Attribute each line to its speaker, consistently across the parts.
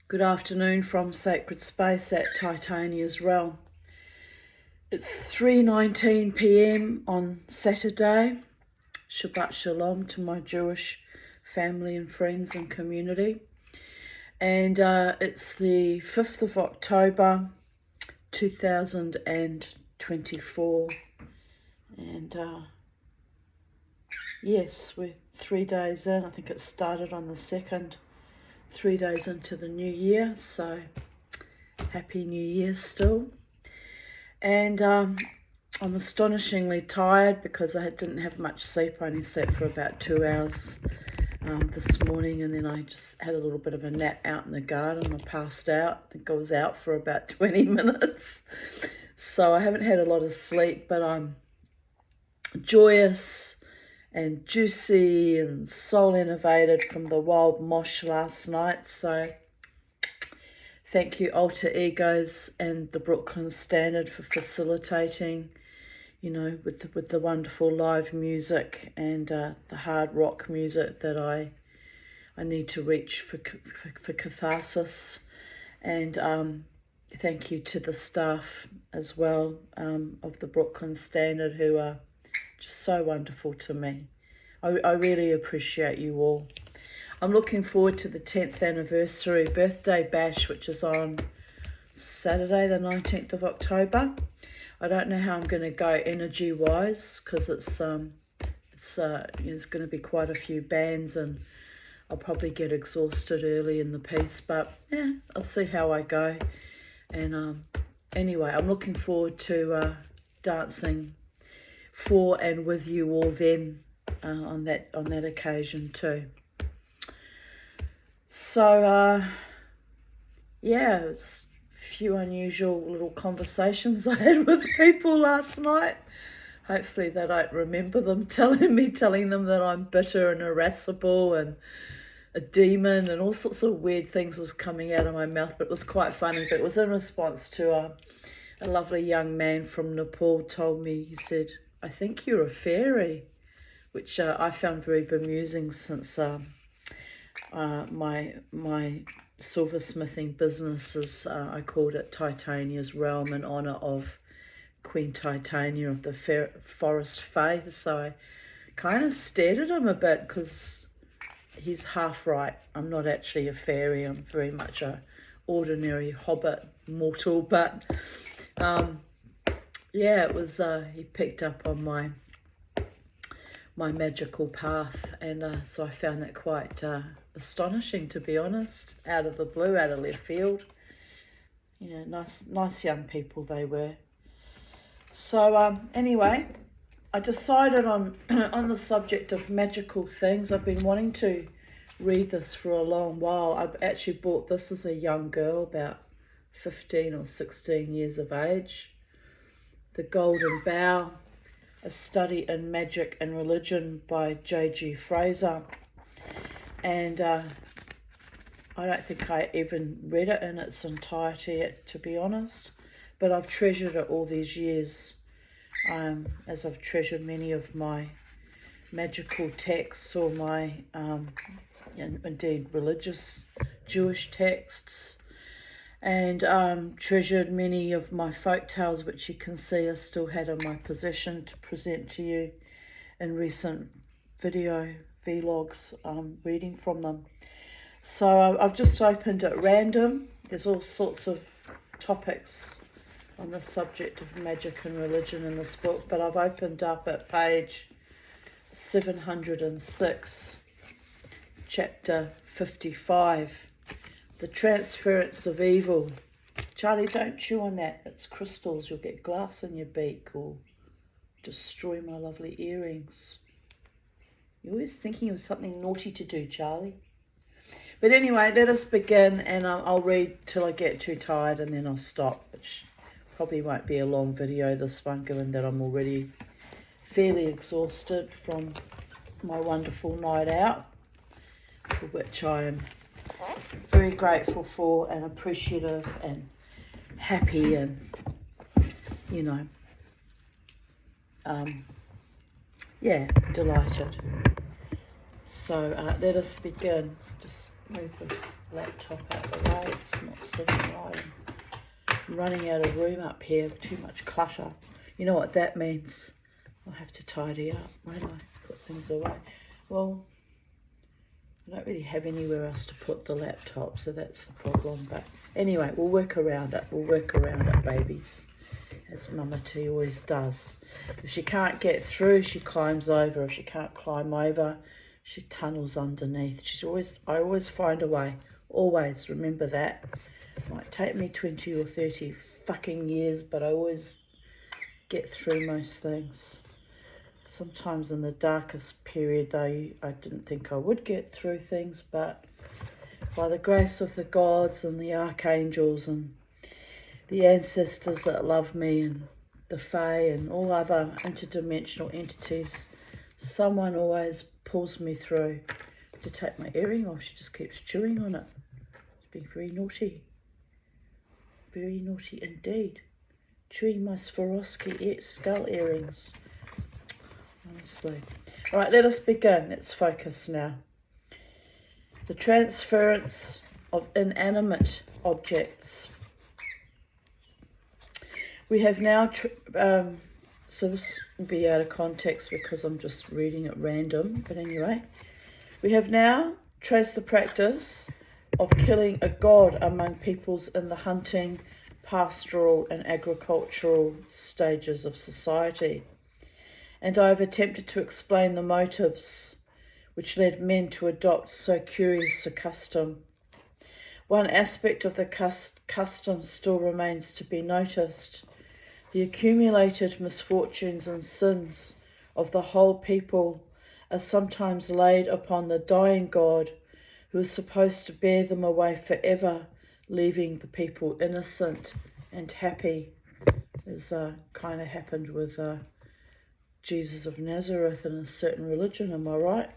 Speaker 1: Good afternoon from Sacred Space at Titania's Realm. It's 3:19 p.m. on Saturday. Shabbat Shalom to my Jewish family and friends and community. And it's the 5th of October 2024. And yes, we're 3 days in. I think it started on the 2nd. 3 days into the new year, so happy new year still. And I'm astonishingly tired because I didn't have much sleep. I only slept for about 2 hours this morning, and then I just had a little bit of a nap out in the garden. I passed out. I think I was out for about 20 minutes. So I haven't had a lot of sleep, but I'm joyous and juicy and soul innovated from the wild mosh last night. So thank you, Alter Egos and the Brooklyn Standard, for facilitating, with the wonderful live music and the hard rock music that I need to reach for catharsis. And thank you to the staff as well of the Brooklyn Standard, who are just so wonderful to me. I really appreciate you all. I'm looking forward to the 10th anniversary birthday bash, which is on Saturday, the 19th of October. I don't know how I'm going to go energy-wise because there's going to be quite a few bands, and I'll probably get exhausted early in the piece. But yeah, I'll see how I go. And anyway, I'm looking forward to dancing for and with you all then on that occasion too. So it was a few unusual little conversations I had with people last night. Hopefully they don't remember them telling them that I'm bitter and irascible and a demon, and all sorts of weird things was coming out of my mouth, but it was quite funny. But it was in response to a lovely young man from Nepal told me, he said, "I think you're a fairy," which I found very bemusing, since my silversmithing business is, I called it Titania's Realm in honour of Queen Titania of the Forest Faith. So I kind of stared at him a bit because he's half right. I'm not actually a fairy. I'm very much a ordinary hobbit mortal, but it was, he picked up on my magical path, and so I found that quite astonishing, to be honest, out of the blue, out of left field. Nice young people they were. So anyway, I decided on the subject of magical things. I've been wanting to read this for a long while. I actually bought this as a young girl, about 15 or 16 years of age. The Golden Bough, A Study in Magic and Religion by JG Frazer. And I don't think I even read it in its entirety, to be honest. But I've treasured it all these years, as I've treasured many of my magical texts, or my, indeed, religious Jewish texts. And treasured many of my folk tales, which you can see I still had in my possession to present to you in recent video vlogs, reading from them. So I've just opened at random. There's all sorts of topics on the subject of magic and religion in this book, but I've opened up at page 706, chapter 55. The transference of evil. Charlie, don't chew on that. It's crystals. You'll get glass in your beak or destroy my lovely earrings. You're always thinking of something naughty to do, Charlie. But anyway, let us begin, and I'll read till I get too tired, and then I'll stop, which probably won't be a long video, this one, given that I'm already fairly exhausted from my wonderful night out, for which I am very grateful for and appreciative and happy and, delighted. So let us begin. Just move this laptop out of the way. It's not sitting right. I'm running out of room up here. Too much clutter. You know what that means? I'll have to tidy up, won't I? Put things away. Well, I don't really have anywhere else to put the laptop, so that's the problem. But anyway, we'll work around it. We'll work around it, babies, as Mama T always does. If she can't get through, she climbs over. If she can't climb over, she tunnels underneath. I always find a way. Always, remember that. It might take me 20 or 30 fucking years, but I always get through most things. Sometimes in the darkest period, I didn't think I would get through things, but by the grace of the gods and the archangels and the ancestors that love me and the Fae and all other interdimensional entities, someone always pulls me through. To take my earring off, she just keeps chewing on it. It's been very naughty. Very naughty indeed. Chewing my Swarovski skull earrings. Honestly. All right, let us begin. Let's focus now. The transference of inanimate objects. We have now, so this will be out of context because I'm just reading it random, but anyway. We have now traced the practice of killing a god among peoples in the hunting, pastoral and agricultural stages of society. And I have attempted to explain the motives which led men to adopt so curious a custom. One aspect of the custom still remains to be noticed. The accumulated misfortunes and sins of the whole people are sometimes laid upon the dying god, who is supposed to bear them away forever, leaving the people innocent and happy, as kind of happened with Jesus of Nazareth in a certain religion, am I right?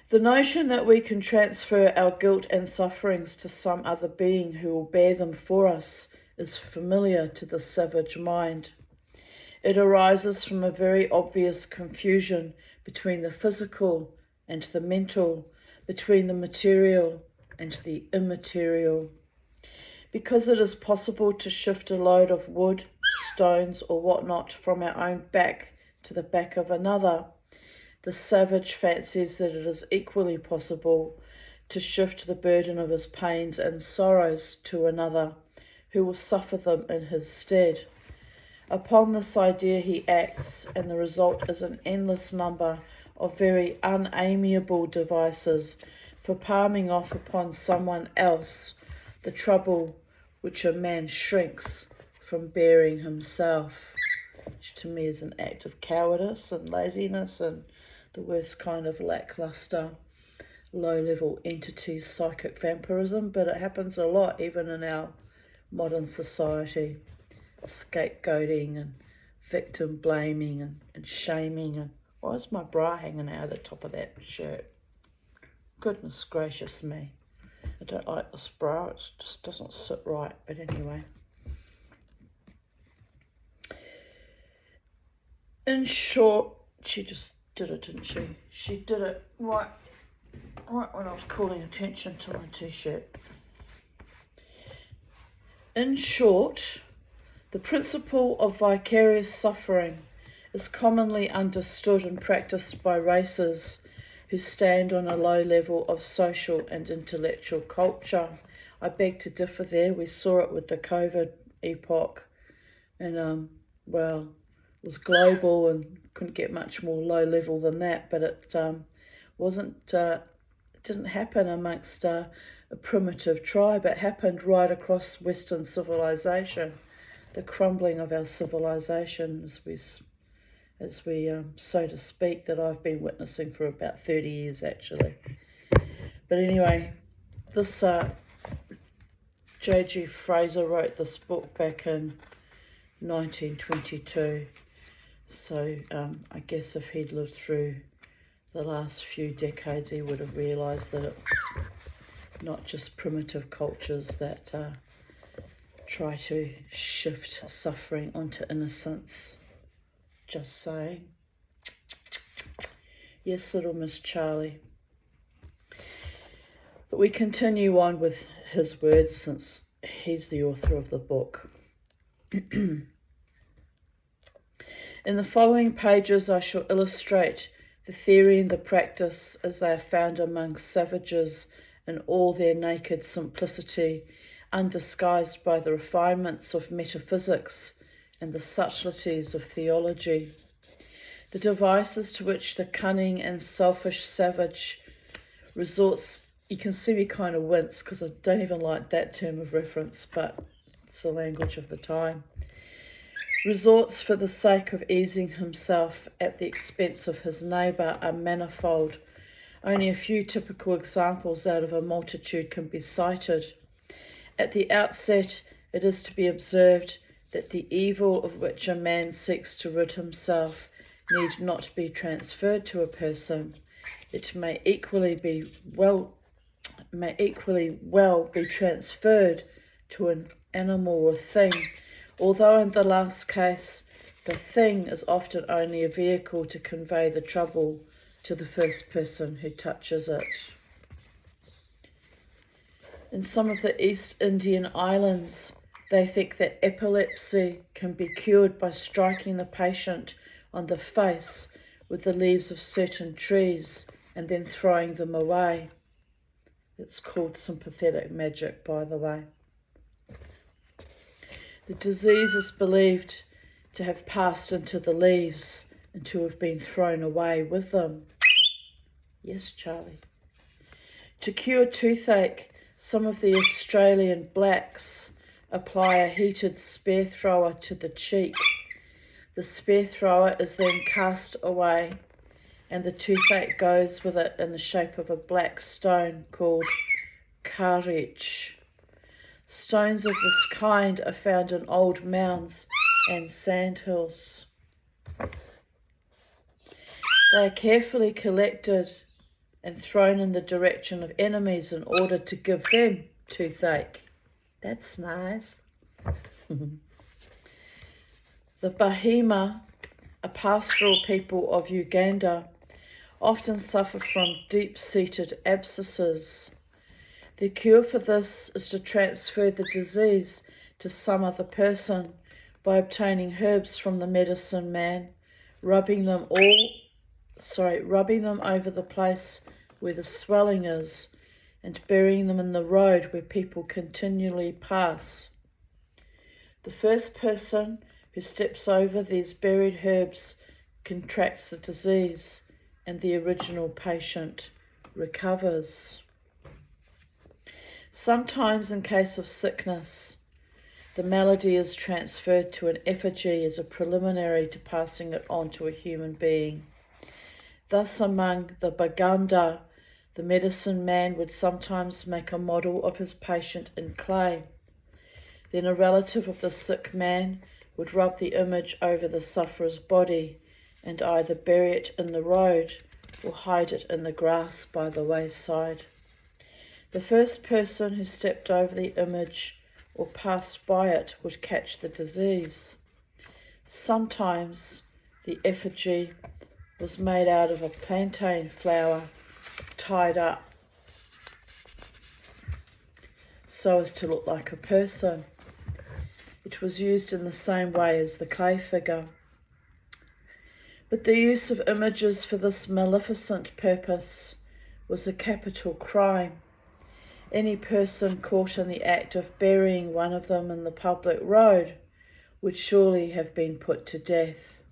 Speaker 1: The notion that we can transfer our guilt and sufferings to some other being who will bear them for us is familiar to the savage mind. It arises from a very obvious confusion between the physical and the mental, between the material and the immaterial. Because it is possible to shift a load of wood, stones or whatnot from our own back to the back of another, the savage fancies that it is equally possible to shift the burden of his pains and sorrows to another, who will suffer them in his stead. Upon this idea he acts, and the result is an endless number of very unamiable devices for palming off upon someone else the trouble which a man shrinks from bearing himself, which to me is an act of cowardice and laziness and the worst kind of lackluster, low-level entities, psychic vampirism, but it happens a lot even in our modern society. Scapegoating and victim blaming and shaming. And why is my bra hanging out of the top of that shirt? Goodness gracious me. I don't like this bra, it just doesn't sit right, but anyway. In short, she just did it, didn't she? She did it right when I was calling attention to my t-shirt. In short, the principle of vicarious suffering is commonly understood and practiced by races who stand on a low level of social and intellectual culture. I beg to differ there. We saw it with the COVID epoch, and well, it was global and couldn't get much more low level than that, but it didn't happen amongst a primitive tribe. It happened right across Western civilization, the crumbling of our civilization as we so to speak, that I've been witnessing for about 30 years actually. But anyway, this JG Frazer wrote this book back in 1922. So I guess if he'd lived through the last few decades, he would have realised that it's not just primitive cultures that try to shift suffering onto innocence. Just saying. Yes, little Miss Charlie. But we continue on with his words since he's the author of the book. In the following pages I shall illustrate the theory and the practice as they are found among savages in all their naked simplicity, undisguised by the refinements of metaphysics and the subtleties of theology. The devices to which the cunning and selfish savage resorts, you can see me kind of wince because I don't even like that term of reference, but it's the language of the time. Resorts for the sake of easing himself at the expense of his neighbour are manifold. Only a few typical examples out of a multitude can be cited. At the outset, it is to be observed that the evil of which a man seeks to rid himself need not be transferred to a person. It may equally well be transferred to an animal or thing, although in the last case the thing is often only a vehicle to convey the trouble to the first person who touches it. In some of the East Indian islands, they think that epilepsy can be cured by striking the patient on the face with the leaves of certain trees and then throwing them away. It's called sympathetic magic, by the way. The disease is believed to have passed into the leaves and to have been thrown away with them. Yes, Charlie. To cure toothache, some of the Australian blacks apply a heated spear thrower to the cheek. The spear thrower is then cast away, and the toothache goes with it in the shape of a black stone called karich. Stones of this kind are found in old mounds and sandhills. They are carefully collected and thrown in the direction of enemies in order to give them toothache. That's nice. The Bahima, a pastoral people of Uganda, often suffer from deep-seated abscesses. The cure for this is to transfer the disease to some other person by obtaining herbs from the medicine man, rubbing them over the place where the swelling is, and burying them in the road where people continually pass. The first person who steps over these buried herbs contracts the disease, and the original patient recovers. Sometimes, in case of sickness, the malady is transferred to an effigy as a preliminary to passing it on to a human being. Thus, among the Baganda, the medicine man would sometimes make a model of his patient in clay. Then a relative of the sick man would rub the image over the sufferer's body and either bury it in the road or hide it in the grass by the wayside. The first person who stepped over the image or passed by it would catch the disease. Sometimes the effigy was made out of a plantain flower tied up so as to look like a person. It was used in the same way as the clay figure. But the use of images for this maleficent purpose was a capital crime. Any person caught in the act of burying one of them in the public road would surely have been put to death.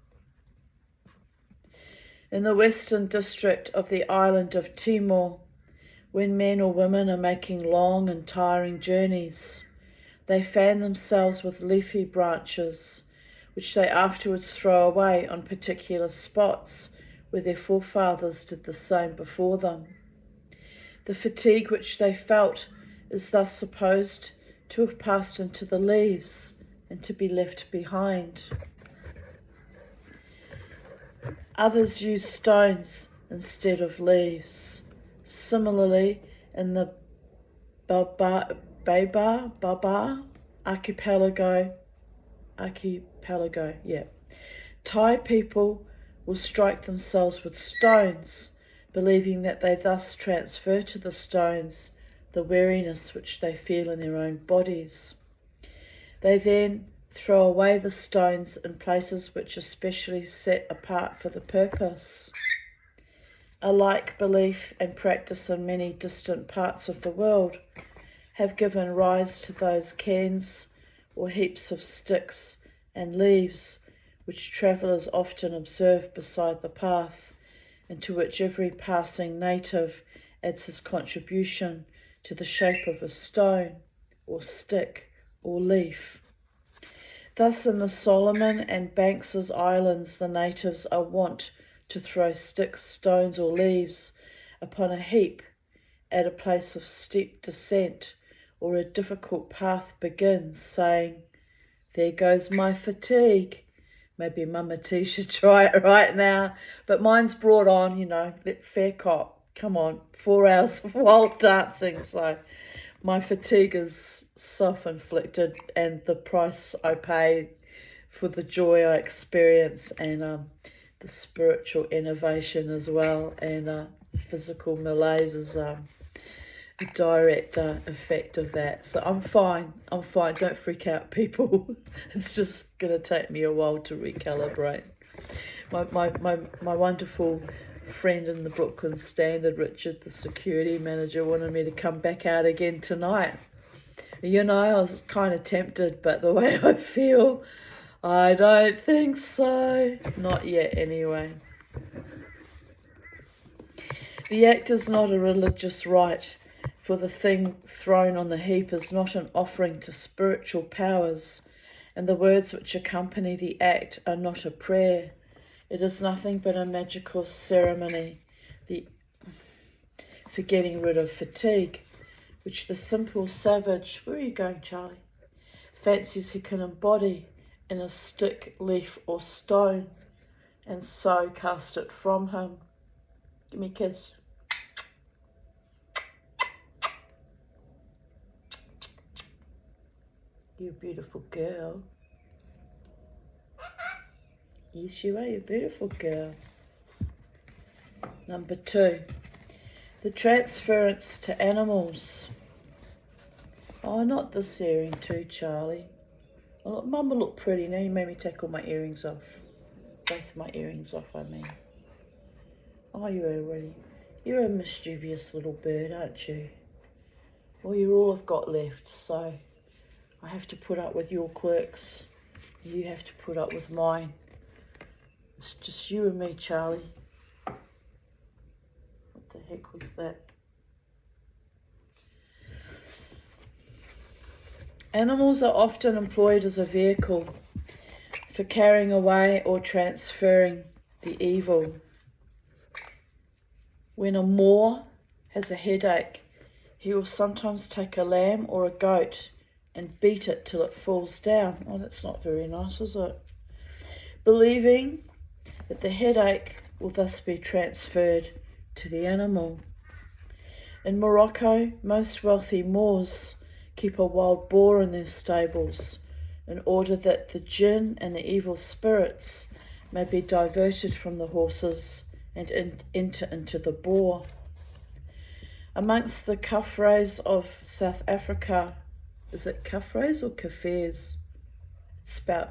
Speaker 1: In the western district of the island of Timor, when men or women are making long and tiring journeys, they fan themselves with leafy branches, which they afterwards throw away on particular spots where their forefathers did the same before them. The fatigue which they felt is thus supposed to have passed into the leaves and to be left behind. Others use stones instead of leaves. Similarly, in the Baba archipelago, Thai people will strike themselves with stones, believing that they thus transfer to the stones the weariness which they feel in their own bodies. They then throw away the stones in places which are specially set apart for the purpose. A like belief and practice in many distant parts of the world have given rise to those cairns or heaps of sticks and leaves which travellers often observe beside the path, and to which every passing native adds his contribution to the shape of a stone or stick or leaf. Thus in the Solomon and Banks's Islands the natives are wont to throw sticks, stones or leaves upon a heap at a place of steep descent or a difficult path begins, saying, "There goes my fatigue." Maybe Mama T should try it right now, but mine's brought on, fair cop. Come on, 4 hours of wild dancing, so my fatigue is self-inflicted, and the price I pay for the joy I experience and the spiritual innovation as well, and physical malaise is a direct effect of that. So I'm fine. Don't freak out, people. It's just going to take me a while to recalibrate. My wonderful friend in the Brooklyn Standard, Richard, the security manager, wanted me to come back out again tonight. I was kind of tempted, but the way I feel, I don't think so. Not yet, anyway. The act is not a religious rite, for the thing thrown on the heap is not an offering to spiritual powers, and the words which accompany the act are not a prayer. It is nothing but a magical ceremony for getting rid of fatigue, which the simple savage, where are you going, Charlie, fancies he can embody in a stick, leaf or stone, and so cast it from him. Give me a kiss. You beautiful girl. Yes, you are, you beautiful girl. Number 2, the transference to animals. Oh, not this earring too, Charlie. Oh, look, Mum will look pretty. Now you made me take all my earrings off. Both my earrings off, I mean. Oh, you're a mischievous little bird, aren't you? Well, you're all I've got left, so I have to put up with your quirks. You have to put up with mine. It's just you and me, Charlie. What the heck was that? Animals are often employed as a vehicle for carrying away or transferring the evil. When a Moor has a headache, he will sometimes take a lamb or a goat and beat it till it falls down. Oh, that's not very nice, is it? Believing that the headache will thus be transferred to the animal. In Morocco, most wealthy Moors keep a wild boar in their stables in order that the jinn and the evil spirits may be diverted from the horses and enter into the boar. Amongst the Kafres of South Africa, is it Kafres or Kafirs? It's spelled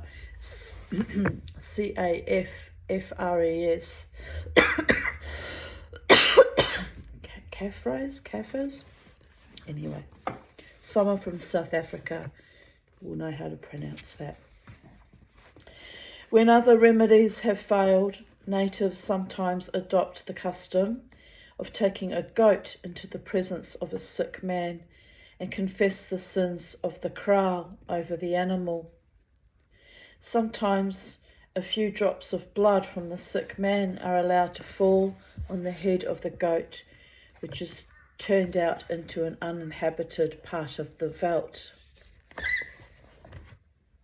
Speaker 1: Cafres. Kafirs? Anyway, someone from South Africa will know how to pronounce that. When other remedies have failed, natives sometimes adopt the custom of taking a goat into the presence of a sick man and confess the sins of the kraal over the animal. Sometimes a few drops of blood from the sick man are allowed to fall on the head of the goat, which is turned out into an uninhabited part of the veldt.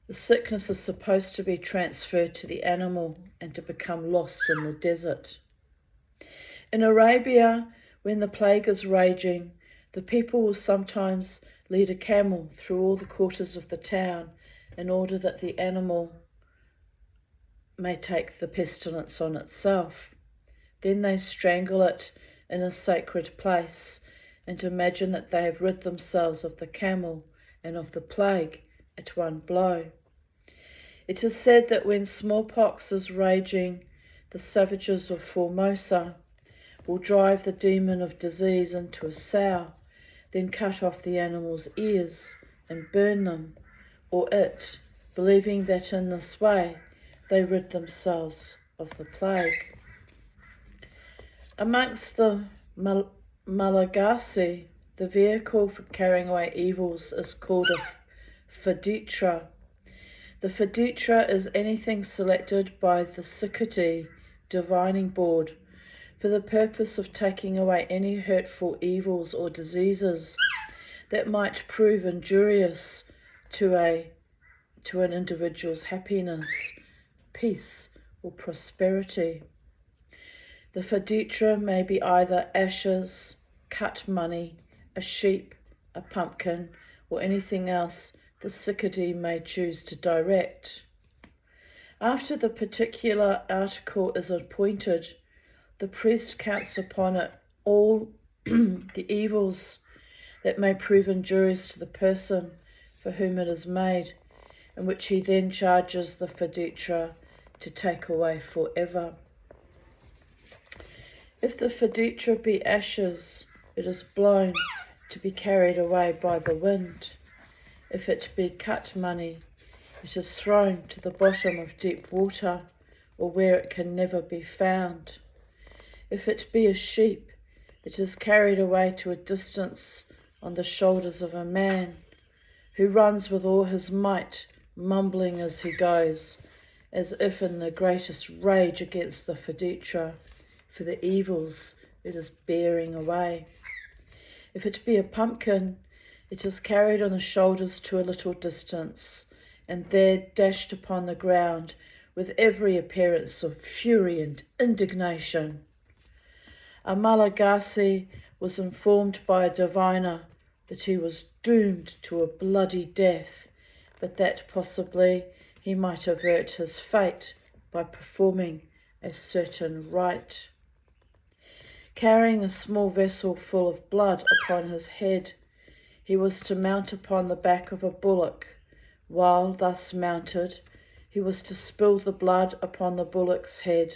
Speaker 1: The sickness is supposed to be transferred to the animal and to become lost in the desert. In Arabia, when the plague is raging, the people will sometimes lead a camel through all the quarters of the town in order that the animal may take the pestilence on itself. Then they strangle it in a sacred place and imagine that they have rid themselves of the camel and of the plague at one blow. It is said that when smallpox is raging, the savages of Formosa will drive the demon of disease into a sow, then cut off the animal's ears and burn them, or it, believing that in this way they rid themselves of the plague. Amongst the Malagasy, the vehicle for carrying away evils is called a feditra. The feditra is anything selected by the Sikati divining board for the purpose of taking away any hurtful evils or diseases that might prove injurious to an individual's happiness, peace, or prosperity. The feditra may be either ashes, cut money, a sheep, a pumpkin, or anything else the Sikati may choose to direct. After the particular article is appointed, the priest counts upon it all the evils that may prove injurious to the person for whom it is made, and which he then charges the feditra to take away forever. If the feditra be ashes, it is blown to be carried away by the wind. If it be cut money, it is thrown to the bottom of deep water, or where it can never be found. If it be a sheep, it is carried away to a distance on the shoulders of a man, who runs with all his might, mumbling as he goes, as if in the greatest rage against the feditra, for the evils it is bearing away. If it be a pumpkin, it is carried on the shoulders to a little distance, and there dashed upon the ground with every appearance of fury and indignation. A Malagasy was informed by a diviner that he was doomed to a bloody death, but that possibly he might avert his fate by performing a certain rite. Carrying a small vessel full of blood upon his head, he was to mount upon the back of a bullock. While thus mounted, he was to spill the blood upon the bullock's head,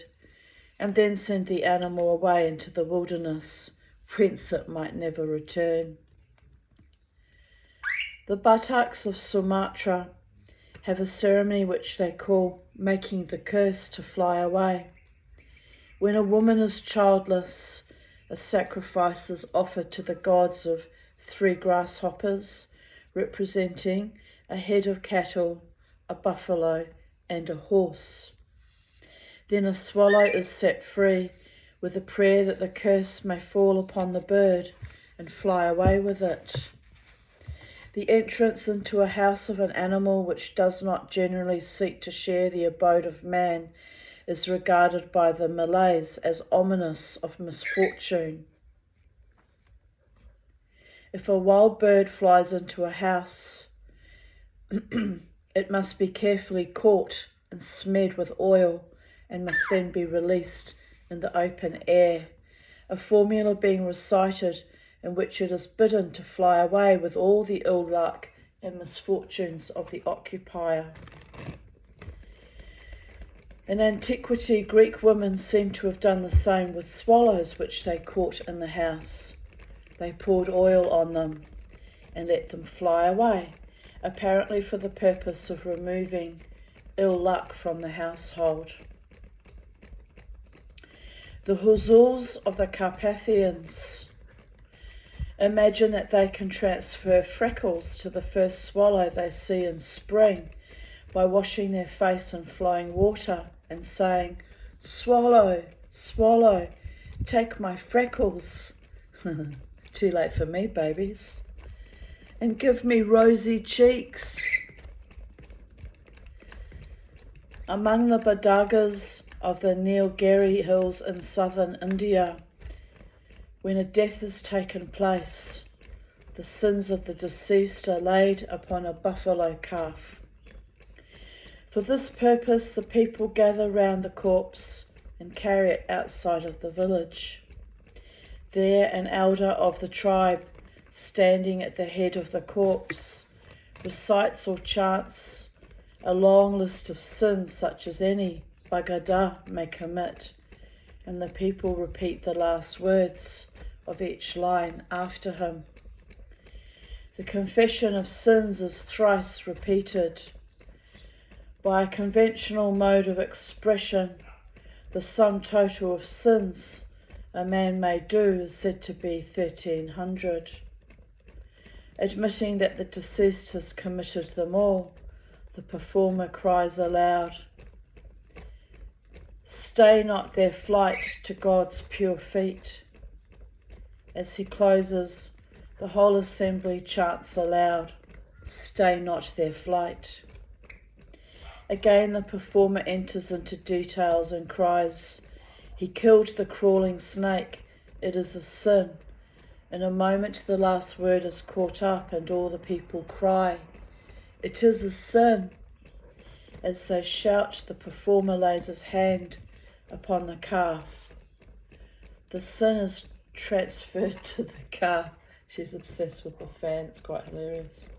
Speaker 1: and then send the animal away into the wilderness, whence it might never return. The Bataks of Sumatra have a ceremony which they call making the curse to fly away. When a woman is childless, a sacrifice is offered to the gods of 3 grasshoppers, representing a head of cattle, a buffalo, and a horse. Then a swallow is set free with a prayer that the curse may fall upon the bird and fly away with it. The entrance into a house of an animal which does not generally seek to share the abode of man is regarded by the Malays as ominous of misfortune. If a wild bird flies into a house, it must be carefully caught and smeared with oil and must then be released in the open air, a formula being recited in which it is bidden to fly away with all the ill luck and misfortunes of the occupier. In antiquity, Greek women seem to have done the same with swallows which they caught in the house. They poured oil on them and let them fly away, apparently for the purpose of removing ill luck from the household. The Huzuls of the Carpathians imagine that they can transfer freckles to the first swallow they see in spring by washing their face in flowing water and saying, "Swallow, swallow, take my freckles." Too late for me, babies. And give me rosy cheeks. Among the Badagas of the Nilgiri Hills in southern India, when a death has taken place, the sins of the deceased are laid upon a buffalo calf. For this purpose, the people gather round the corpse and carry it outside of the village. There an elder of the tribe, standing at the head of the corpse, recites or chants a long list of sins such as any Bagada may commit, and the people repeat the last words of each line after him. The confession of sins is thrice repeated. By a conventional mode of expression, the sum total of sins a man may do is said to be 1,300. Admitting that the deceased has committed them all, the performer cries aloud, "Stay not their flight to God's pure feet." As he closes, the whole assembly chants aloud, "Stay not their flight." Again the performer enters into details and cries, "He killed the crawling snake, it is a sin." In a moment the last word is caught up and all the people cry, "It is a sin." As they shout, the performer lays his hand upon the calf. The sin is transferred to the calf. She's obsessed with the fan, it's quite hilarious.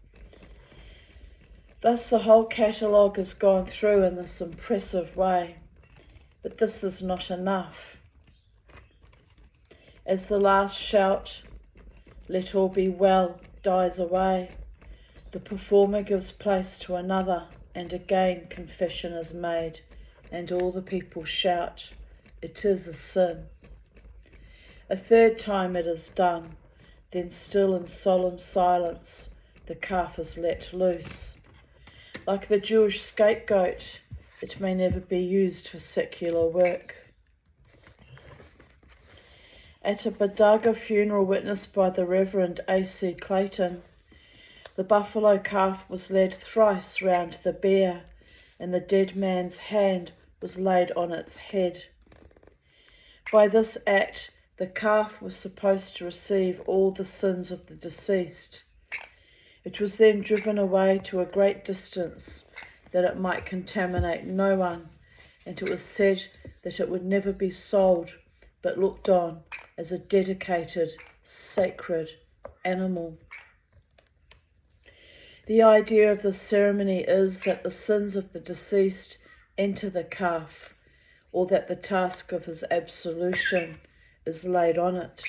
Speaker 1: Thus the whole catalogue is gone through in this impressive way, but this is not enough. As the last shout, "Let all be well," dies away, the performer gives place to another, and again confession is made, and all the people shout, "It is a sin." A third time it is done, then still in solemn silence the calf is let loose. Like the Jewish scapegoat, it may never be used for secular work. At a Badaga funeral witnessed by the Reverend A.C. Clayton, the buffalo calf was led thrice round the bier, and the dead man's hand was laid on its head. By this act, the calf was supposed to receive all the sins of the deceased. It was then driven away to a great distance that it might contaminate no one, and it was said that it would never be sold, but looked on as a dedicated, sacred animal. The idea of this ceremony is that the sins of the deceased enter the calf, or that the task of his absolution is laid on it.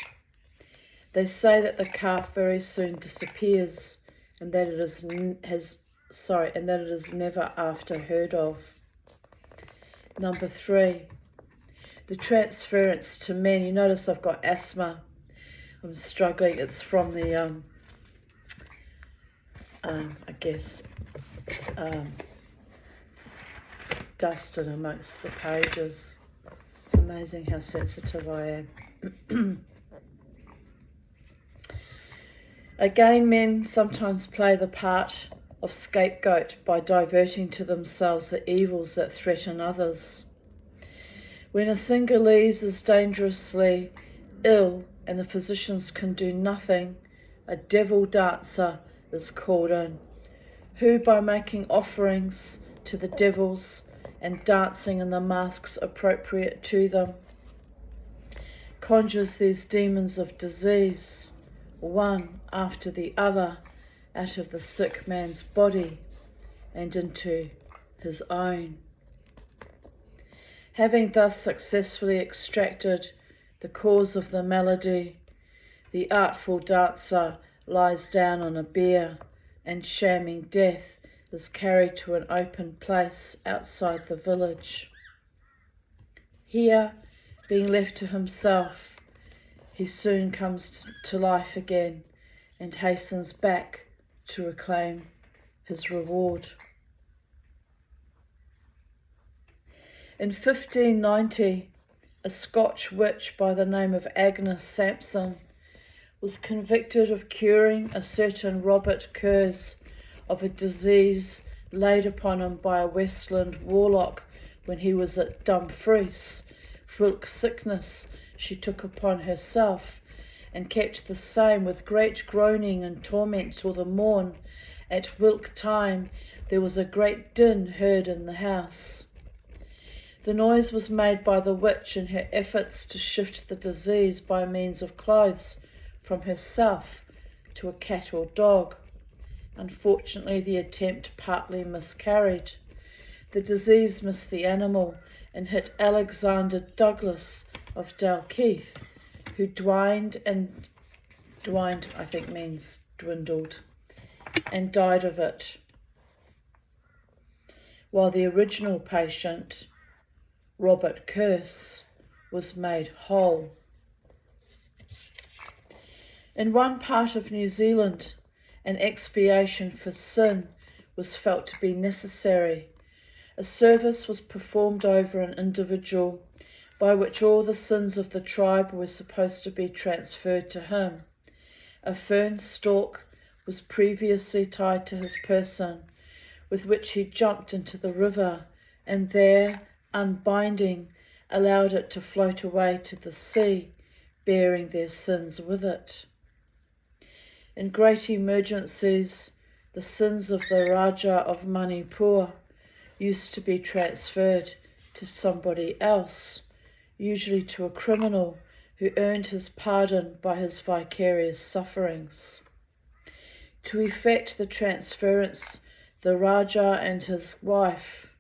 Speaker 1: They say that the calf very soon disappears, and that it is never after heard of. Number 3, the transference to men. You notice I've got asthma. I'm struggling. It's from the dust in amongst the pages. It's amazing how sensitive I am. Again, men sometimes play the part of scapegoat by diverting to themselves the evils that threaten others. When a Singalese is dangerously ill and the physicians can do nothing, a devil dancer is called in, who, by making offerings to the devils and dancing in the masks appropriate to them, conjures these demons of disease, one after the other, out of the sick man's body and into his own. Having thus successfully extracted the cause of the malady, the artful dancer lies down on a bier and, shamming death, is carried to an open place outside the village. Here, being left to himself, he soon comes to life again and hastens back to reclaim his reward. In 1590, a Scotch witch by the name of Agnes Sampson was convicted of curing a certain Robert Kerrs of a disease laid upon him by a Westland warlock when he was at Dumfries. Whilk sickness she took upon herself, and kept the same with great groaning and torment till the morn, at whilk time there was a great din heard in the house. The noise was made by the witch in her efforts to shift the disease by means of clothes from herself to a cat or dog. Unfortunately, the attempt partly miscarried. The disease missed the animal and hit Alexander Douglas of Dalkeith, who dwindled, I think means dwindled, and died of it, while the original patient, Robert Curse, was made whole. In one part of New Zealand, an expiation for sin was felt to be necessary. A service was performed over an individual by which all the sins of the tribe were supposed to be transferred to him. A fern stalk was previously tied to his person, with which he jumped into the river, and there, unbinding, allowed it to float away to the sea, bearing their sins with it. In great emergencies, the sins of the Raja of Manipur used to be transferred to somebody else, usually to a criminal who earned his pardon by his vicarious sufferings. To effect the transference, the Raja and his wife,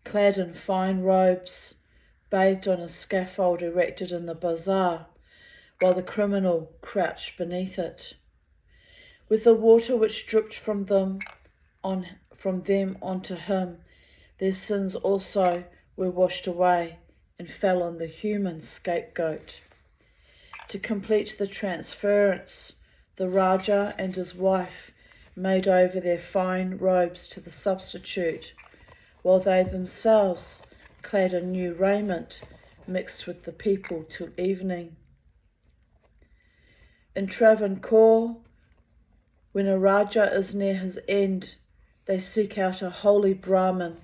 Speaker 1: clad in fine robes, bathed on a scaffold erected in the bazaar, while the criminal crouched beneath it. With the water which dripped from them onto him, their sins also were washed away and fell on the human scapegoat. To complete the transference, the Raja and his wife made over their fine robes to the substitute, while they themselves clad in new raiment mixed with the people till evening. In Travancore, when a Raja is near his end, they seek out a holy Brahmin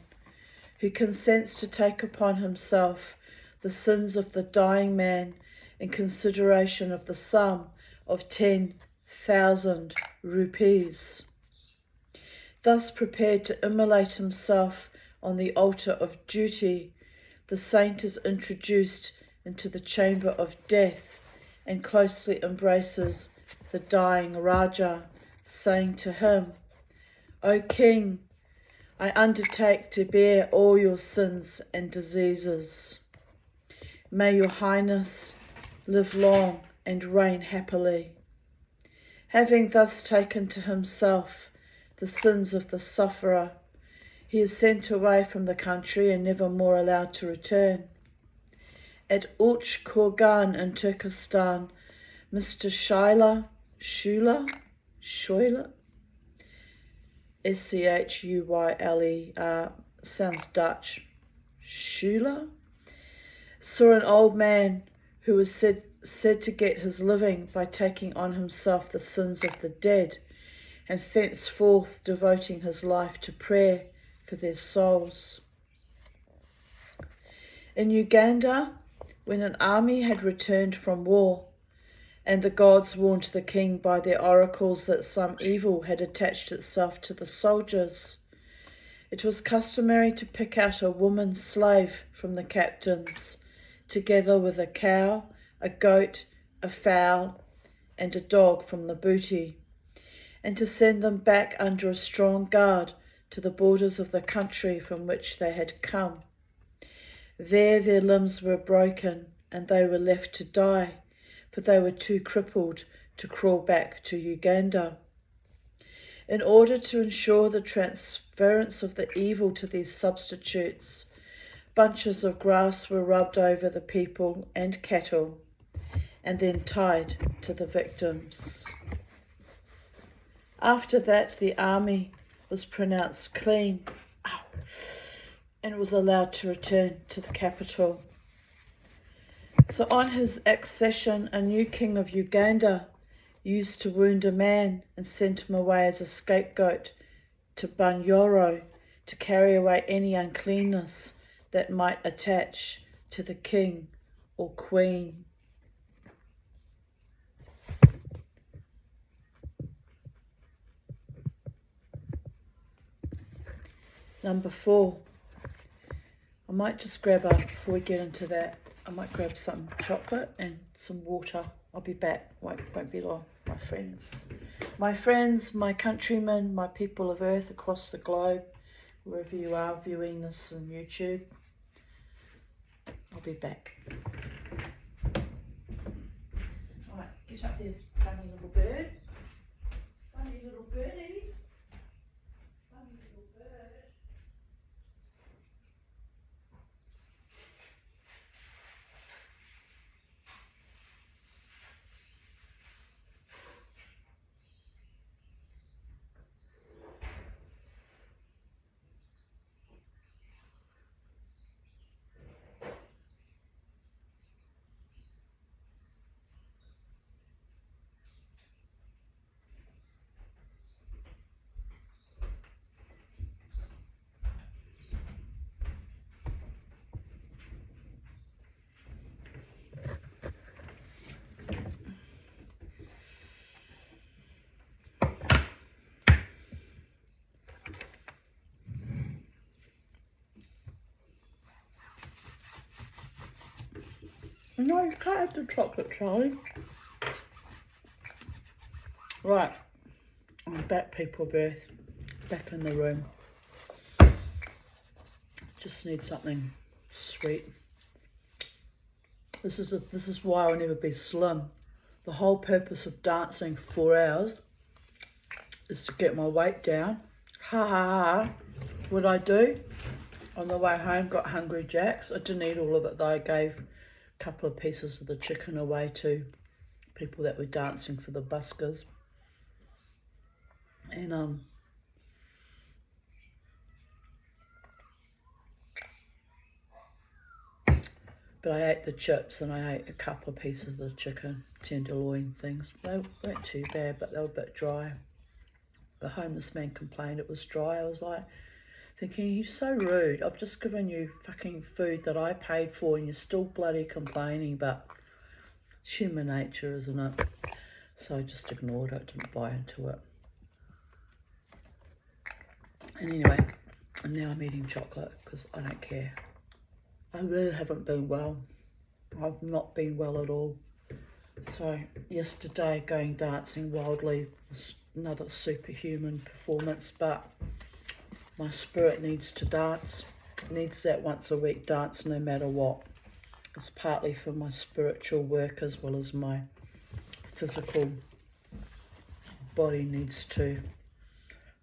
Speaker 1: who consents to take upon himself the sins of the dying man in consideration of the sum of 10,000 rupees. Thus prepared to immolate himself on the altar of duty, the saint is introduced into the chamber of death and closely embraces the dying Raja, saying to him, "O King, I undertake to bear all your sins and diseases. May your Highness live long and reign happily." Having thus taken to himself the sins of the sufferer, he is sent away from the country and never more allowed to return. At Uch Kurgan in Turkestan, Mr. Schuyler, Schuyler, sounds Dutch, Schuyler, saw an old man who was said to get his living by taking on himself the sins of the dead, and thenceforth devoting his life to prayer for their souls. In Uganda, when an army had returned from war, and the gods warned the king by their oracles that some evil had attached itself to the soldiers, it was customary to pick out a woman slave from the captains, together with a cow, a goat, a fowl, and a dog from the booty, and to send them back under a strong guard to the borders of the country from which they had come. There their limbs were broken, and they were left to die, for they were too crippled to crawl back to Uganda. In order to ensure the transference of the evil to these substitutes, bunches of grass were rubbed over the people and cattle, and then tied to the victims. After that, the army was pronounced clean and was allowed to return to the capital. So on his accession, a new king of Uganda used to wound a man and sent him away as a scapegoat to Bunyoro to carry away any uncleanness that might attach to the king or queen. Number 4. I might just grab before we get into that, I might grab some chocolate and some water. I'll be back, won't be long, my friends. My friends, my countrymen, my people of Earth across the globe, wherever you are viewing this on YouTube. I'll be back. All right, get up there, funny little bird. Funny little birdie. Funny little bird. No, you can't have the chocolate, Charlie. Right, I'm back, people of Earth. Back in the room. Just need something sweet. This is why I'll never be slim. The whole purpose of dancing for 4 hours is to get my weight down. Ha ha ha. What I do? On the way home, got Hungry Jacks. I didn't eat all of it though. I gave a couple of pieces of the chicken away to people that were dancing for the buskers. And but I ate the chips and I ate a couple of pieces of the chicken, tenderloin things. They weren't too bad, but they were a bit dry. The homeless man complained it was dry. I was like, thinking, you're so rude. I've just given you fucking food that I paid for and you're still bloody complaining, but it's human nature, isn't it? So I just ignored it, didn't buy into it. And anyway, and now I'm eating chocolate because I don't care. I really haven't been well. I've not been well at all. So yesterday going dancing wildly was another superhuman performance, but my spirit needs to dance. It needs that once a week dance no matter what. It's partly for my spiritual work as well as my physical body needs to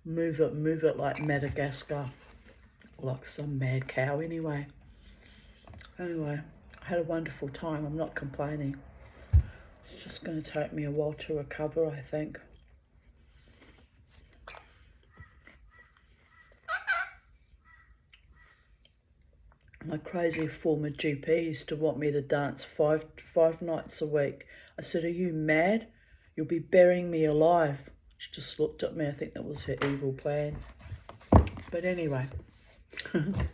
Speaker 1: move it like Madagascar, like some mad cow anyway. Anyway, I had a wonderful time. I'm not complaining. It's just going to take me a while to recover, I think. My crazy former GP used to want me to dance five nights a week. I said, are you mad? You'll be burying me alive. She just looked at me. I think that was her evil plan. But anyway. But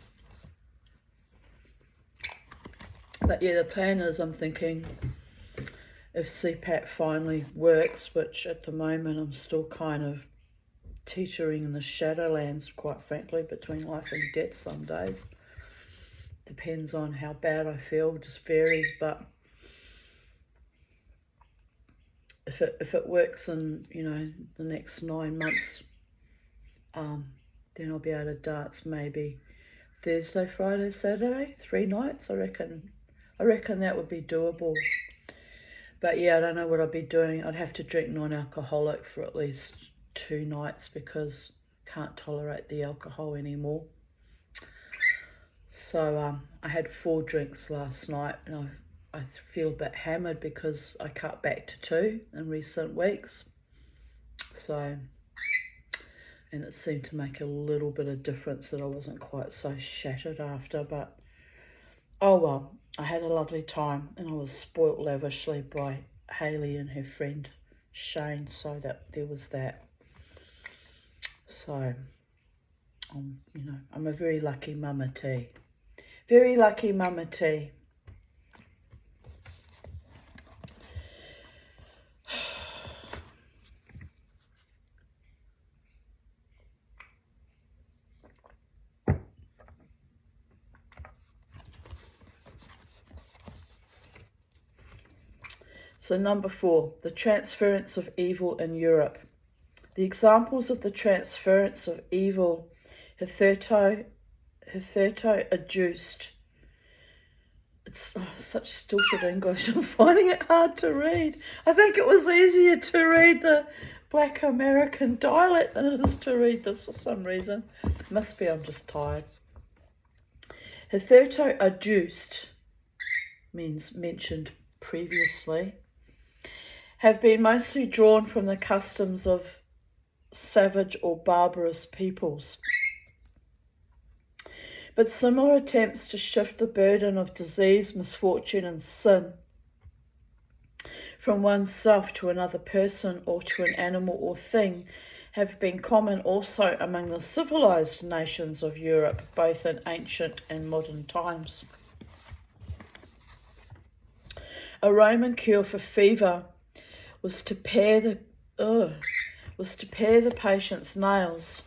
Speaker 1: yeah, the plan is, I'm thinking, if CPAP finally works, which at the moment I'm still kind of teetering in the shadowlands, quite frankly, between life and death some days. Depends on how bad I feel, just varies, but if it works in, you know, the next 9 months, then I'll be able to dance maybe Thursday, Friday, Saturday, 3 nights. I reckon that would be doable. But yeah, I don't know what I'd be doing. I'd have to drink non-alcoholic for at least 2 nights because I can't tolerate the alcohol anymore. So I had 4 drinks last night and I feel a bit hammered because I cut back to 2 in recent weeks. So, and it seemed to make a little bit of difference that I wasn't quite so shattered after, but oh well, I had a lovely time and I was spoilt lavishly by Hayley and her friend Shane, so that there was that. So, you know, I'm a very lucky mama T. Very lucky mama T. So number 4, the transference of evil in Europe. The examples of the transference of evil hitherto adduced. It's such stilted English. I'm finding it hard to read. I think it was easier to read the Black American dialect than it is to read this for some reason. Must be I'm just tired. Hitherto adduced means mentioned previously, have been mostly drawn from the customs of savage or barbarous peoples. But similar attempts to shift the burden of disease, misfortune and sin from oneself to another person or to an animal or thing have been common also among the civilized nations of Europe, both in ancient and modern times. A Roman cure for fever was to pare the patient's nails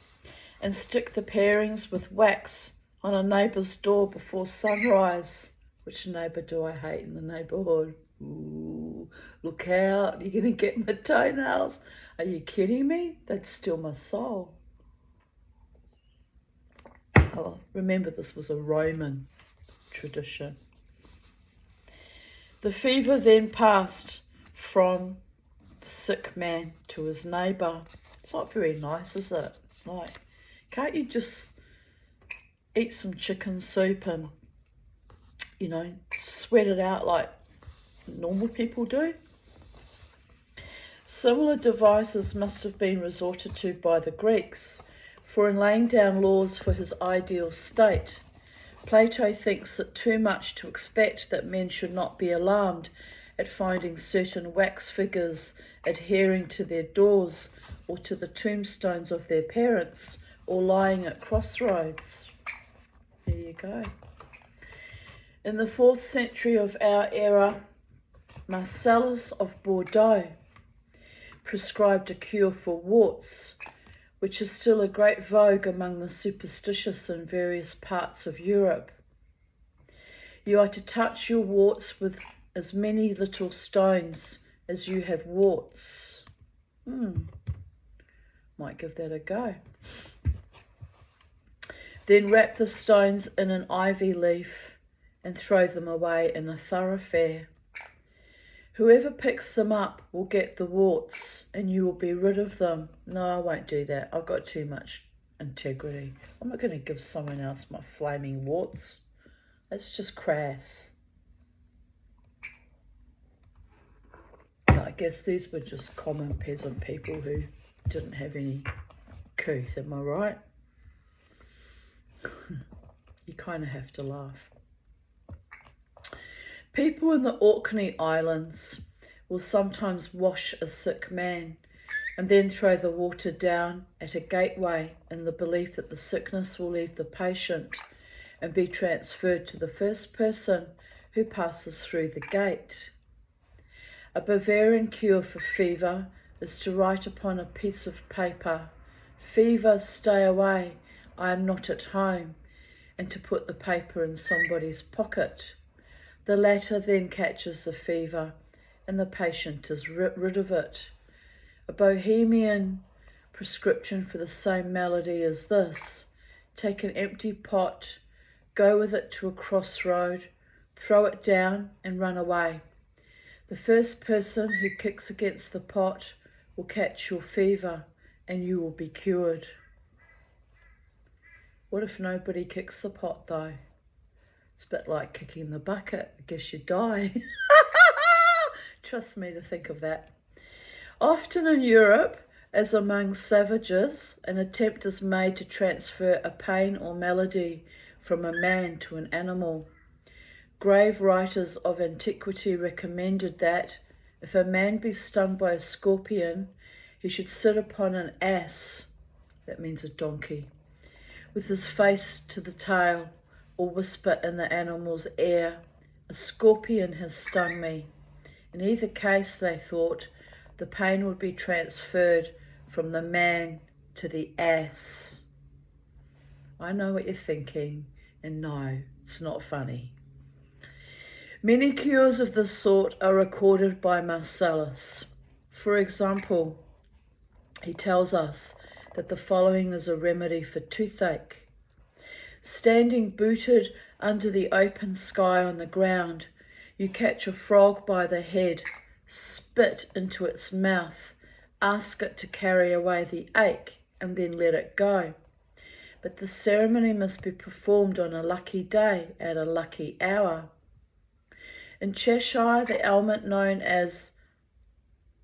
Speaker 1: and stick the parings with wax on a neighbour's door before sunrise. Which neighbour do I hate in the neighbourhood? Ooh, look out, you're going to get my toenails. Are you kidding me? They'd steal my soul. Oh, remember this was a Roman tradition. The fever then passed from the sick man to his neighbour. It's not very nice, is it? Like, can't you just eat some chicken soup and, sweat it out like normal people do? Similar devices must have been resorted to by the Greeks, for in laying down laws for his ideal state, Plato thinks it too much to expect that men should not be alarmed at finding certain wax figures adhering to their doors or to the tombstones of their parents or lying at crossroads. There you go. In the 4th century of our era, Marcellus of Bordeaux prescribed a cure for warts, which is still a great vogue among the superstitious in various parts of Europe. You are to touch your warts with as many little stones as you have warts. Might give that a go. Then wrap the stones in an ivy leaf and throw them away in a thoroughfare. Whoever picks them up will get the warts and you will be rid of them. No, I won't do that. I've got too much integrity. I'm not going to give someone else my flaming warts. That's just crass. But I guess these were just common peasant people who didn't have any couth, am I right? You kind of have to laugh. People in the Orkney Islands will sometimes wash a sick man and then throw the water down at a gateway in the belief that the sickness will leave the patient and be transferred to the first person who passes through the gate. A Bavarian cure for fever is to write upon a piece of paper, "Fever, stay away, I am not at home," and to put the paper in somebody's pocket. The latter then catches the fever and the patient is rid of it. A Bohemian prescription for the same malady is this: take an empty pot, go with it to a crossroad, throw it down and run away. The first person who kicks against the pot will catch your fever and you will be cured. What if nobody kicks the pot though? It's a bit like kicking the bucket. I guess you die. Trust me to think of that. Often in Europe, as among savages, an attempt is made to transfer a pain or malady from a man to an animal. Grave writers of antiquity recommended that, if a man be stung by a scorpion, he should sit upon an ass, that means a donkey, with his face to the tail, or whisper in the animal's ear, "A scorpion has stung me." In either case, they thought, the pain would be transferred from the man to the ass. I know what you're thinking, and no, it's not funny. Many cures of this sort are recorded by Marcellus. For example, he tells us that the following is a remedy for toothache. Standing booted under the open sky on the ground, you catch a frog by the head, spit into its mouth, ask it to carry away the ache, and then let it go. But the ceremony must be performed on a lucky day at a lucky hour. In Cheshire, the ailment known as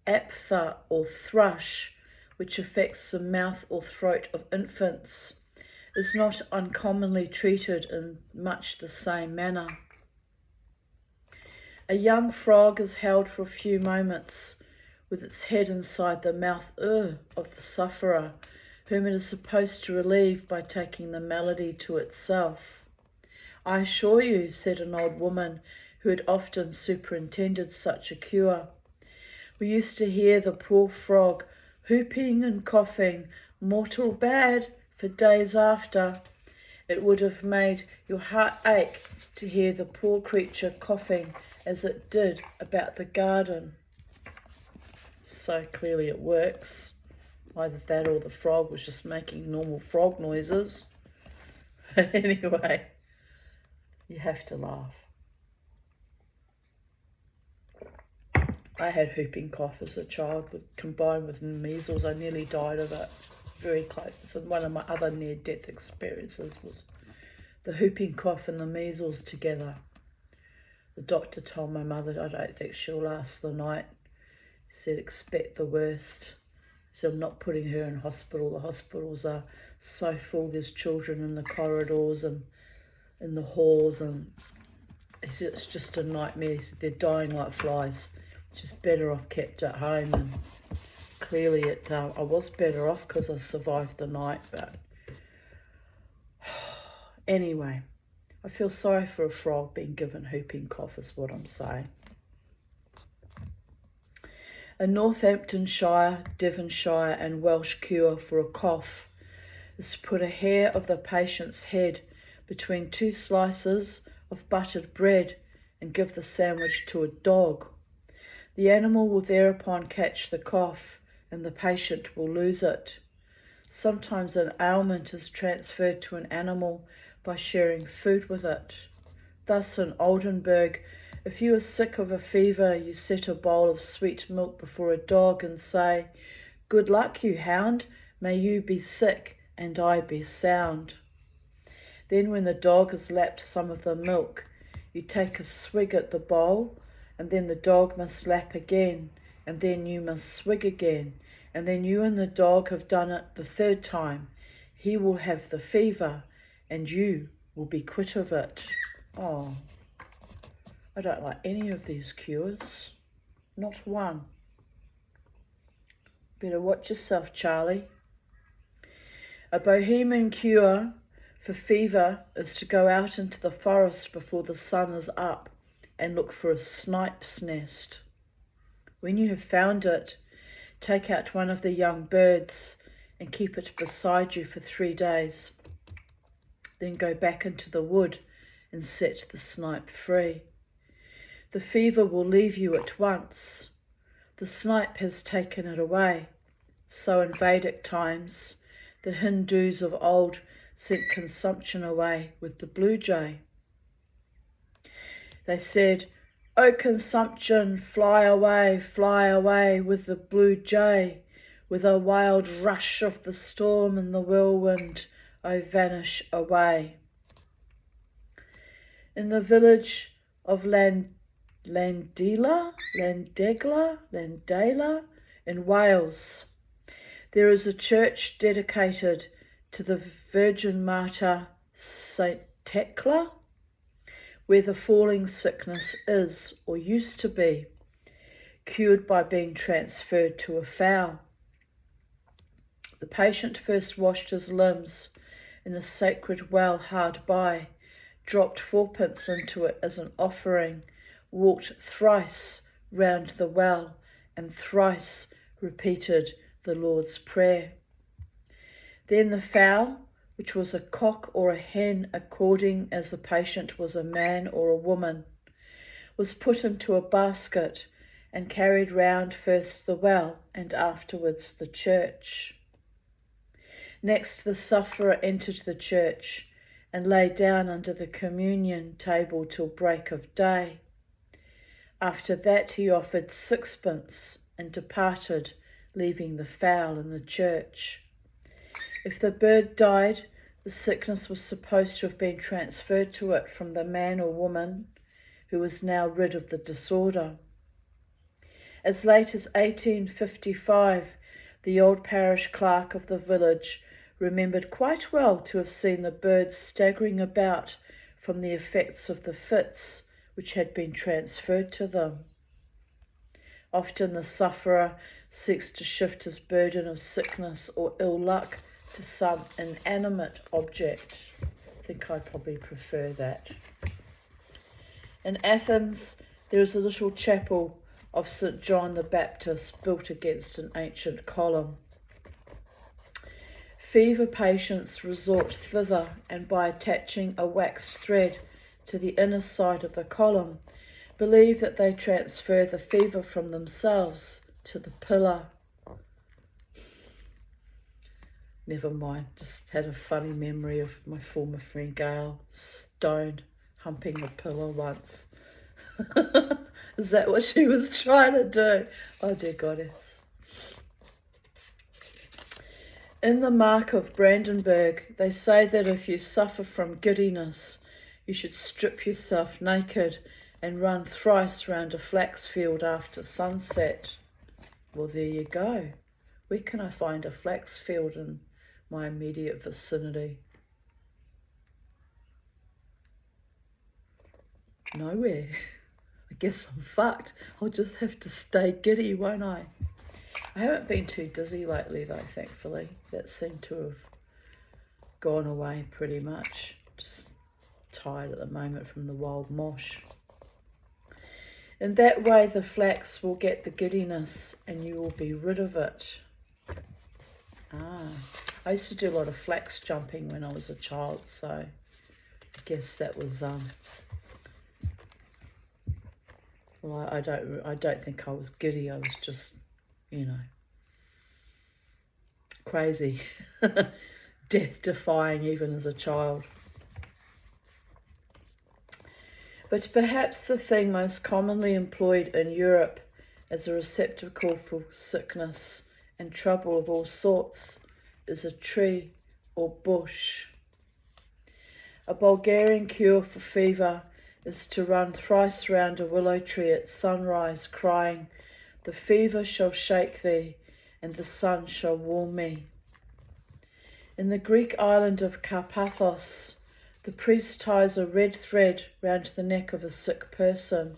Speaker 1: aphtha or thrush, which affects the mouth or throat of infants, is not uncommonly treated in much the same manner. A young frog is held for a few moments with its head inside the mouth of the sufferer, whom it is supposed to relieve by taking the malady to itself. I assure you, said an old woman who had often superintended such a cure, we used to hear the poor frog whooping and coughing mortal bad for days after. It would have made your heart ache to hear the poor creature coughing as it did about the garden. So clearly it works. Either that or the frog was just making normal frog noises. Anyway, you have to laugh. I had whooping cough as a child combined with measles. I nearly died of it. It's very close. So one of my other near-death experiences was the whooping cough and the measles together. The doctor told my mother, I don't think she'll last the night. He said, expect the worst. He said, I'm not putting her in hospital. The hospitals are so full. There's children in the corridors and in the halls. And he said, it's just a nightmare. He said, they're dying like flies. She's better off kept at home. And clearly I was better off because I survived the night. But anyway, I feel sorry for a frog being given whooping cough is what I'm saying. A Northamptonshire, Devonshire and Welsh cure for a cough is to put a hair of the patient's head between 2 slices of buttered bread and give the sandwich to a dog. The animal will thereupon catch the cough and the patient will lose it. Sometimes an ailment is transferred to an animal by sharing food with it. Thus in Oldenburg, if you are sick of a fever, you set a bowl of sweet milk before a dog and say, good luck, you hound, may you be sick and I be sound. Then when the dog has lapped some of the milk, you take a swig at the bowl, and then the dog must lap again, and then you must swig again, and then you and the dog have done it the 3rd time. He will have the fever, and you will be quit of it. Oh, I don't like any of these cures. Not one. Better watch yourself, Charlie. A Bohemian cure for fever is to go out into the forest before the sun is up and look for a snipe's nest. When you have found it, take out one of the young birds and keep it beside you for 3 days. Then go back into the wood and set the snipe free. The fever will leave you at once. The snipe has taken it away. So in Vedic times, the Hindus of old sent consumption away with the blue jay. They said, O consumption, fly away with the blue jay, with a wild rush of the storm and the whirlwind, O vanish away. In the village of Landela in Wales, there is a church dedicated to the Virgin Martyr Saint Tecla, where the falling sickness is, or used to be, cured by being transferred to a fowl. The patient first washed his limbs in a sacred well hard by, dropped 4pence into it as an offering, walked thrice round the well, and thrice repeated the Lord's Prayer. Then the fowl, which was a cock or a hen according as the patient was a man or a woman, was put into a basket and carried round first the well and afterwards the church. Next the sufferer entered the church and lay down under the communion table till break of day. After that he offered sixpence and departed, leaving the fowl in the church. If the bird died, the sickness was supposed to have been transferred to it from the man or woman who was now rid of the disorder. As late as 1855, the old parish clerk of the village remembered quite well to have seen the birds staggering about from the effects of the fits which had been transferred to them. Often the sufferer seeks to shift his burden of sickness or ill luck to some inanimate object. I think I'd probably prefer that. In Athens, there is a little chapel of St. John the Baptist built against an ancient column. Fever patients resort thither, and by attaching a waxed thread to the inner side of the column, believe that they transfer the fever from themselves to the pillar. Never mind, just had a funny memory of my former friend Gail, stoned, humping a pillar once. Is that what she was trying to do? Oh dear goddess. In the Mark of Brandenburg, they say that if you suffer from giddiness, you should strip yourself naked and run thrice round a flax field after sunset. Well, there you go. Where can I find a flax field in my immediate vicinity? Nowhere. I guess I'm fucked. I'll just have to stay giddy, won't I? I haven't been too dizzy lately though, thankfully. That seemed to have gone away pretty much. Just tired at the moment from the wild mosh. In that way the flax will get the giddiness and you will be rid of it. I used to do a lot of flax jumping when I was a child, so I guess that was well, I don't think I was giddy. I was just, crazy, death-defying even as a child. But perhaps the thing most commonly employed in Europe as a receptacle for sickness and trouble of all sorts is a tree or bush. A Bulgarian cure for fever is to run thrice round a willow tree at sunrise, crying, "The fever shall shake thee, and the sun shall warm me." In the Greek island of Carpathos, the priest ties a red thread round the neck of a sick person.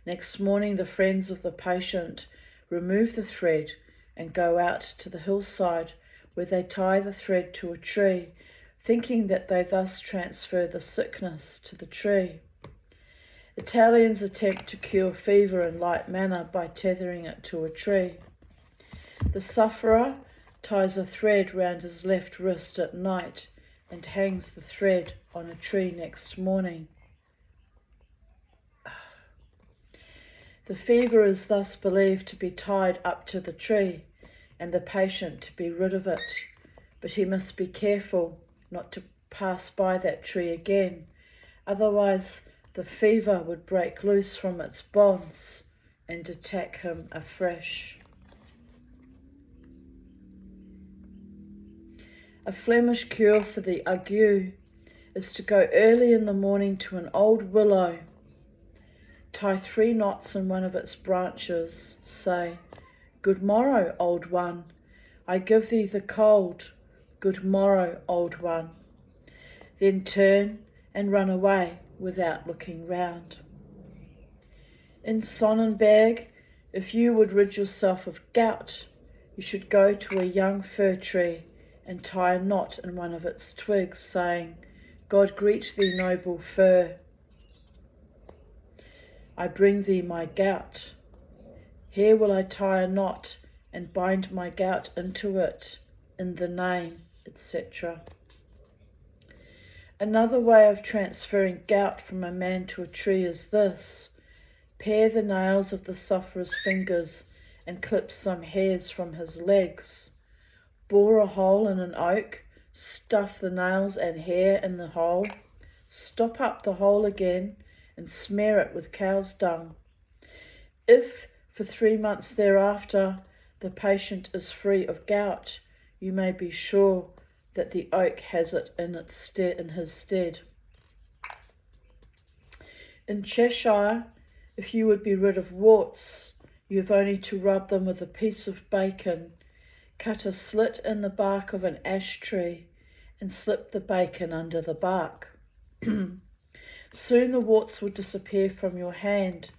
Speaker 1: Next morning, the friends of the patient remove the thread and go out to the hillside, where they tie the thread to a tree, thinking that they thus transfer the sickness to the tree. Italians attempt to cure fever in like manner by tethering it to a tree. The sufferer ties a thread round his left wrist at night and hangs the thread on a tree next morning. The fever is thus believed to be tied up to the tree and the patient to be rid of it, but he must be careful not to pass by that tree again, otherwise the fever would break loose from its bonds and attack him afresh. A Flemish cure for the ague is to go early in the morning to an old willow, tie 3 knots in one of its branches, say, "Good morrow, old one, I give thee the cold, good morrow, old one," then turn and run away without looking round. In Sonnenberg, if you would rid yourself of gout, you should go to a young fir tree and tie a knot in one of its twigs, saying, "God greet thee, noble fir. I bring thee my gout. Here will I tie a knot and bind my gout into it, in the name," etc. Another way of transferring gout from a man to a tree is this: Pare the nails of the sufferer's fingers and clip some hairs from his legs. Bore a hole in an oak, stuff the nails and hair in the hole, stop up the hole again and smear it with cow's dung. If for 3 months thereafter the patient is free of gout, you may be sure that the oak has it in his stead. In Cheshire, if you would be rid of warts, you have only to rub them with a piece of bacon, cut a slit in the bark of an ash tree, and slip the bacon under the bark. Soon the warts will disappear from your hand,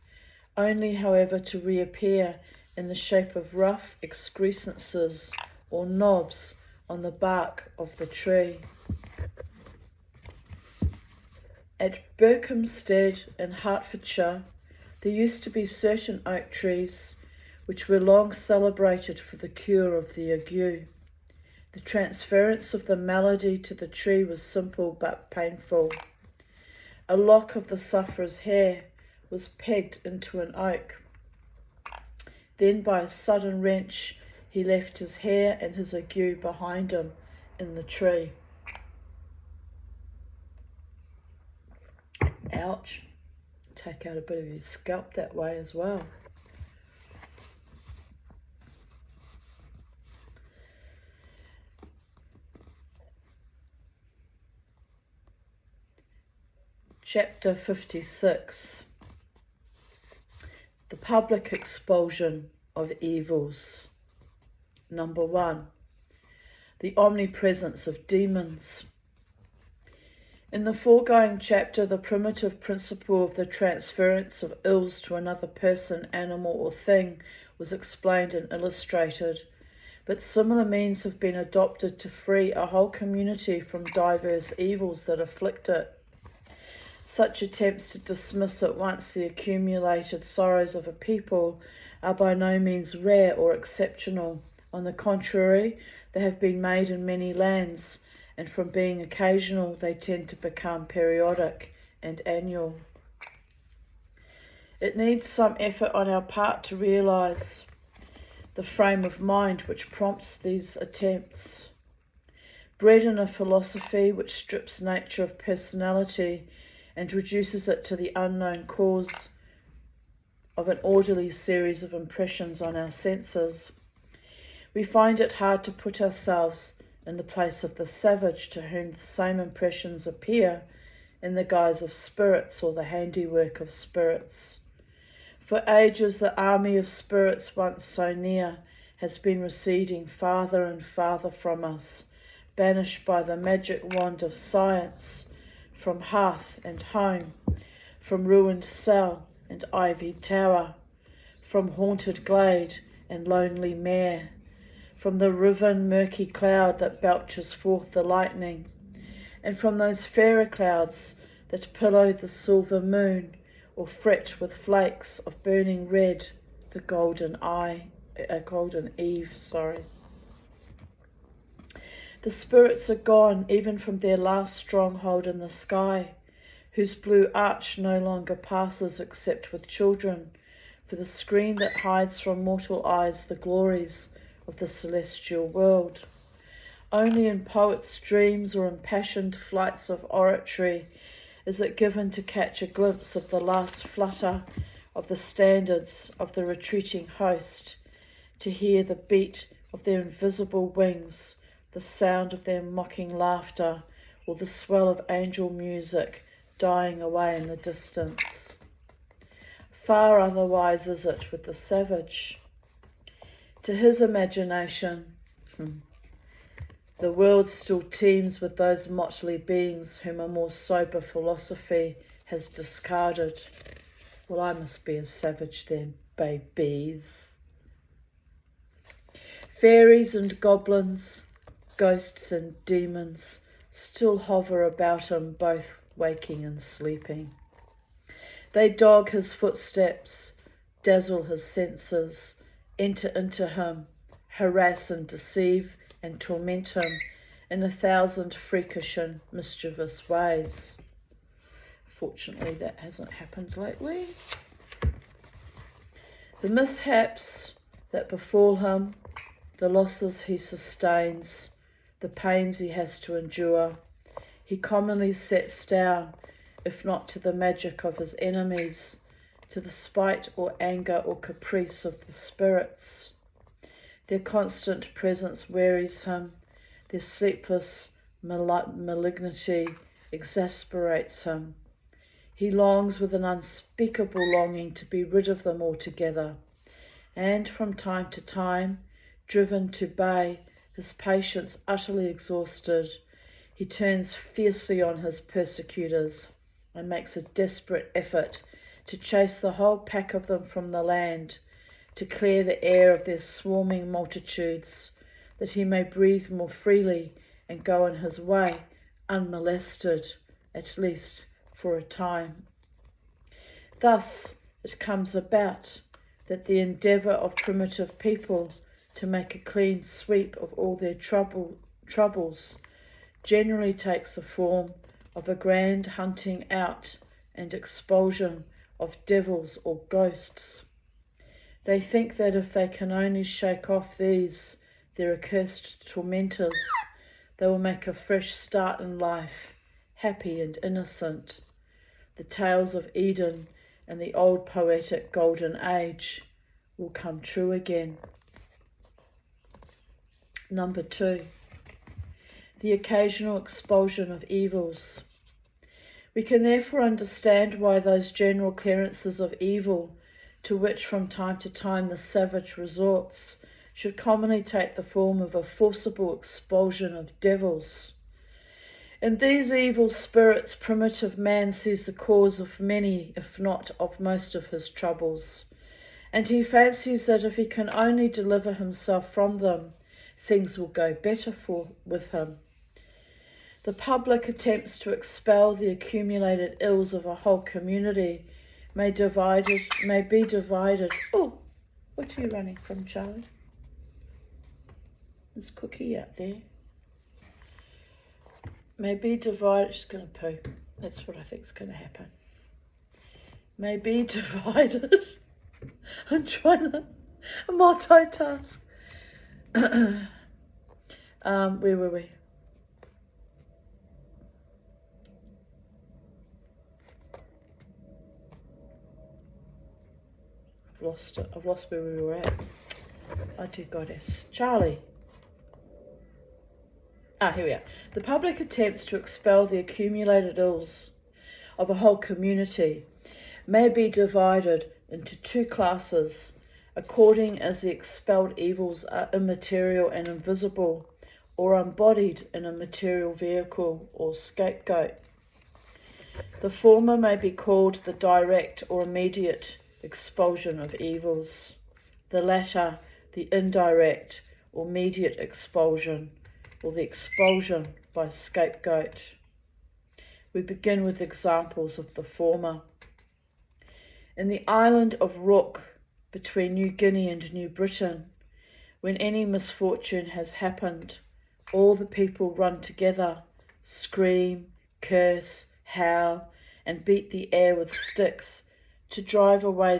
Speaker 1: only, however, to reappear in the shape of rough excrescences or knobs on the bark of the tree. At Berkhamsted in Hertfordshire, there used to be certain oak trees which were long celebrated for the cure of the ague. The transference of the malady to the tree was simple but painful. A lock of the sufferer's hair was pegged into an oak. Then by a sudden wrench he left his hair and his ague behind him in the tree. Ouch. Take out a bit of your scalp that way as well. Chapter 56. The public expulsion of evils. Number 1. The omnipresence of demons. In the foregoing chapter, the primitive principle of the transference of ills to another person, animal, or thing was explained and illustrated, but similar means have been adopted to free a whole community from diverse evils that afflict it. Such attempts to dismiss at once the accumulated sorrows of a people are by no means rare or exceptional. On the contrary, they have been made in many lands, and from being occasional, they tend to become periodic and annual. It needs some effort on our part to realise the frame of mind which prompts these attempts. Bred in a philosophy which strips nature of personality and reduces it to the unknown cause of an orderly series of impressions on our senses, we find it hard to put ourselves in the place of the savage to whom the same impressions appear in the guise of spirits or the handiwork of spirits. For ages the army of spirits once so near has been receding farther and farther from us, banished by the magic wand of science, from hearth and home, from ruined cell and ivied tower, from haunted glade and lonely mere, from the riven murky cloud that belches forth the lightning, and from those fairer clouds that pillow the silver moon, or fret with flakes of burning red the golden eve. The spirits are gone even from their last stronghold in the sky, whose blue arch no longer passes except with children, for the screen that hides from mortal eyes the glories of the celestial world. Only in poets' dreams or impassioned flights of oratory is it given to catch a glimpse of the last flutter of the standards of the retreating host, to hear the beat of their invisible wings, the sound of their mocking laughter, or the swell of angel music dying away in the distance. Far otherwise is it with the savage. To his imagination, the world still teems with those motley beings whom a more sober philosophy has discarded. Well, I must be a savage then, babies. Fairies and goblins, ghosts and demons still hover about him, both waking and sleeping. They dog his footsteps, dazzle his senses, enter into him, harass and deceive and torment him in 1,000 freakish and mischievous ways. Fortunately, that hasn't happened lately. The mishaps that befall him, the losses he sustains, the pains he has to endure, he commonly sets down, if not to the magic of his enemies, to the spite or anger or caprice of the spirits. Their constant presence wearies him, their sleepless malignity exasperates him. He longs with an unspeakable longing to be rid of them altogether, and from time to time, driven to bay, his patience utterly exhausted, he turns fiercely on his persecutors and makes a desperate effort to chase the whole pack of them from the land, to clear the air of their swarming multitudes, that he may breathe more freely and go on his way unmolested, at least for a time. Thus it comes about that the endeavour of primitive people to make a clean sweep of all their troubles generally takes the form of a grand hunting out and expulsion of devils or ghosts. They think that if they can only shake off these, their accursed tormentors, they will make a fresh start in life, happy and innocent. The tales of Eden and the old poetic golden age will come true again. Number 2, the occasional expulsion of evils. We can therefore understand why those general clearances of evil to which from time to time the savage resorts should commonly take the form of a forcible expulsion of devils. In these evil spirits, primitive man sees the cause of many, if not of most of his troubles, and he fancies that if he can only deliver himself from them, things will go better with him. The public attempts to expel the accumulated ills of a whole community may be divided. Oh, what are you running from, Charlie? There's Cookie out there. May be divided. She's going to poo. That's what I think is going to happen. May be divided. I'm trying to multitask. Where were we? I've lost it. I've lost where we were at. Oh, dear goddess. Charlie. Here we are. The public attempts to expel the accumulated ills of a whole community may be divided into two classes, according as the expelled evils are immaterial and invisible, or embodied in a material vehicle or scapegoat. The former may be called the direct or immediate expulsion of evils, the latter the indirect or mediate expulsion, or the expulsion by scapegoat. We begin with examples of the former. In the island of Rook, between New Guinea and New Britain, when any misfortune has happened, all the people run together, scream, curse, howl, and beat the air with sticks to drive away